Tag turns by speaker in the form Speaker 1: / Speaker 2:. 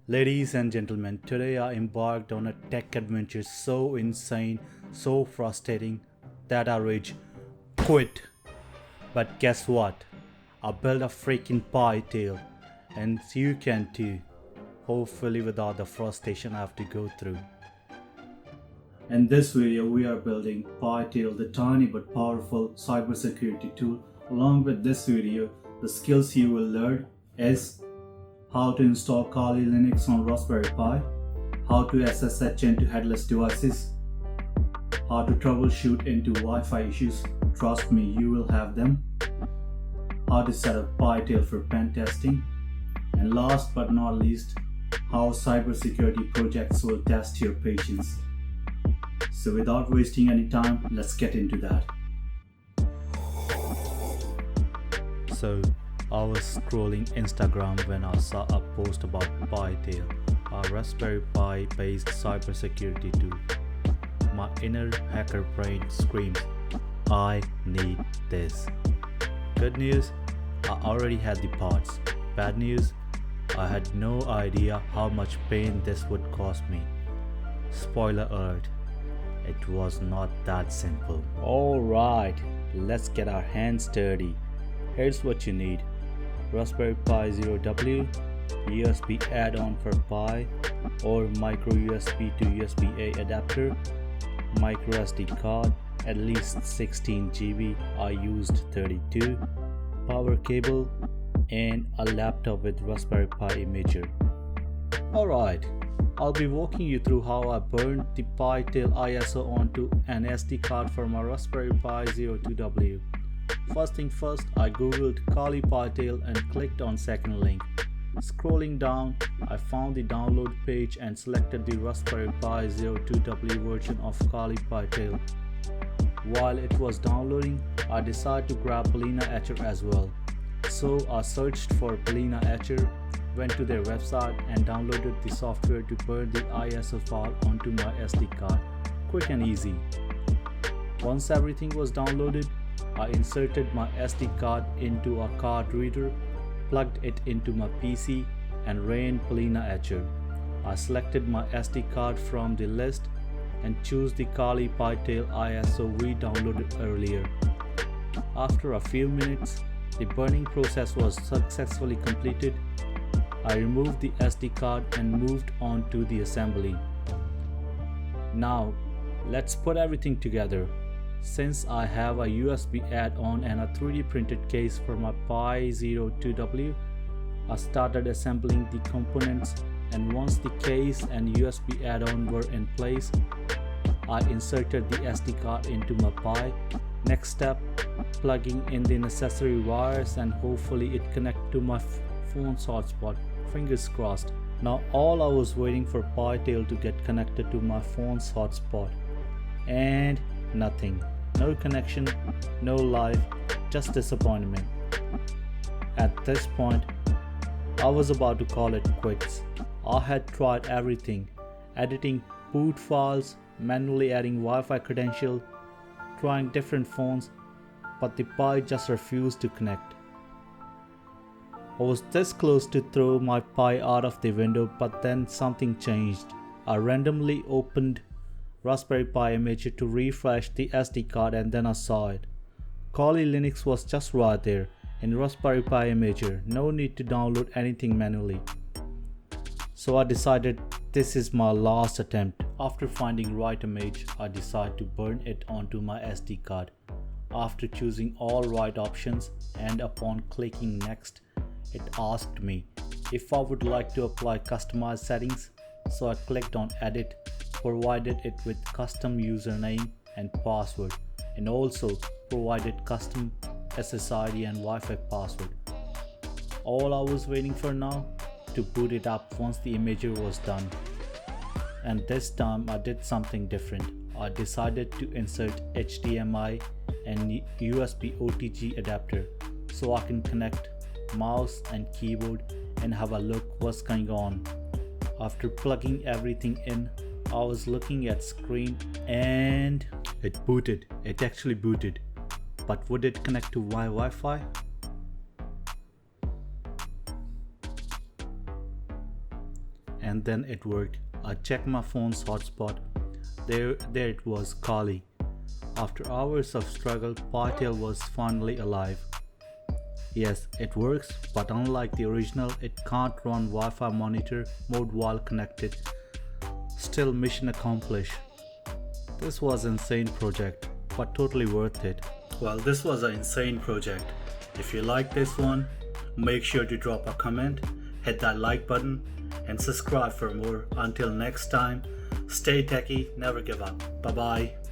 Speaker 1: Ladies and gentlemen, today I embarked on a tech adventure so insane, so frustrating that I rage quit. But guess what? I built a freaking PiTail, and you can too. Hopefully without the frustration I have to go through. In this video, we are building PiTail, the tiny but powerful cybersecurity tool. Along with this video, the skills you will learn is how to install Kali Linux on Raspberry Pi, how to SSH into headless devices, how to troubleshoot into Wi-Fi issues, trust me, you will have them, how to set up PiTail for pen testing, and last but not least, how cybersecurity projects will test your patience. So without wasting any time, let's get into that. So I was scrolling Instagram when I saw a post about PiTail, a Raspberry Pi based cybersecurity tool. My inner hacker brain screams, I need this. Good news, I already had the parts. Bad news, I had no idea how much pain this would cost me. Spoiler alert, it was not that simple. Alright, let's get our hands dirty. Here's what you need. Raspberry Pi 0W, USB add-on for Pi or micro USB to USB-A adapter, micro SD card, at least 16 GB, I used 32, power cable, and a laptop with Raspberry Pi imager. Alright, I'll be walking you through how I burned the PiTail ISO onto an SD card for my Raspberry Pi 02W. First thing first, I googled Kali PiTail and clicked on second link. Scrolling down, I found the download page and selected the Raspberry Pi 02W version of Kali PiTail. While it was downloading, I decided to grab Balena Etcher as well. So I searched for Balena Etcher, went to their website and downloaded the software to burn the ISO file onto my SD card. Quick and easy. Once everything was downloaded, I inserted my SD card into a card reader, plugged it into my PC and ran Balena Etcher. I selected my SD card from the list and chose the Kali PiTail ISO we downloaded earlier. After a few minutes, the burning process was successfully completed. I removed the SD card and moved on to the assembly. Now, let's put everything together. Since I have a USB add-on and a 3D printed case for my Pi 02W, I started assembling the components, and once the case and USB add-on were in place, I inserted the SD card into my Pi. Next step, plugging in the necessary wires and hopefully it connect to my phone's hotspot. Fingers crossed. Now all I was waiting for PiTail to get connected to my phone's hotspot. And nothing. No connection, no life, just disappointment. At this point, I was about to call it quits. I had tried everything, editing boot files, manually adding Wi-Fi credential, trying different phones, but the Pi just refused to connect. I was this close to throw my Pi out of the window, but then something changed. I randomly opened Raspberry Pi imager to refresh the SD card and then I saw it. Kali Linux was just right there in Raspberry Pi imager, no need to download anything manually. So I decided this is my last attempt. After finding right image, I decided to burn it onto my SD card. After choosing all right options and upon clicking next, it asked me if I would like to apply customized settings, so I clicked on edit, provided it with custom username and password, and also provided custom SSID and Wi-Fi password. All I was waiting for now, to boot it up once the imager was done. And this time I did something different. I decided to insert HDMI and USB OTG adapter so I can connect mouse and keyboard and have a look what's going on. After plugging everything in, I was looking at screen and it booted. It actually booted. But would it connect to my Wi-Fi? and then it worked. I checked my phone's hotspot. There it was, Kali. After hours of struggle, PiTail was finally alive. Yes, it works, but unlike the original, it can't run Wi-Fi monitor mode while connected. Still, mission accomplished. This was an insane project, but totally worth it. Well, this was an insane project. If you like this one, make sure to drop a comment, hit that like button, and subscribe for more. Until next time, stay techie, never give up. Bye bye.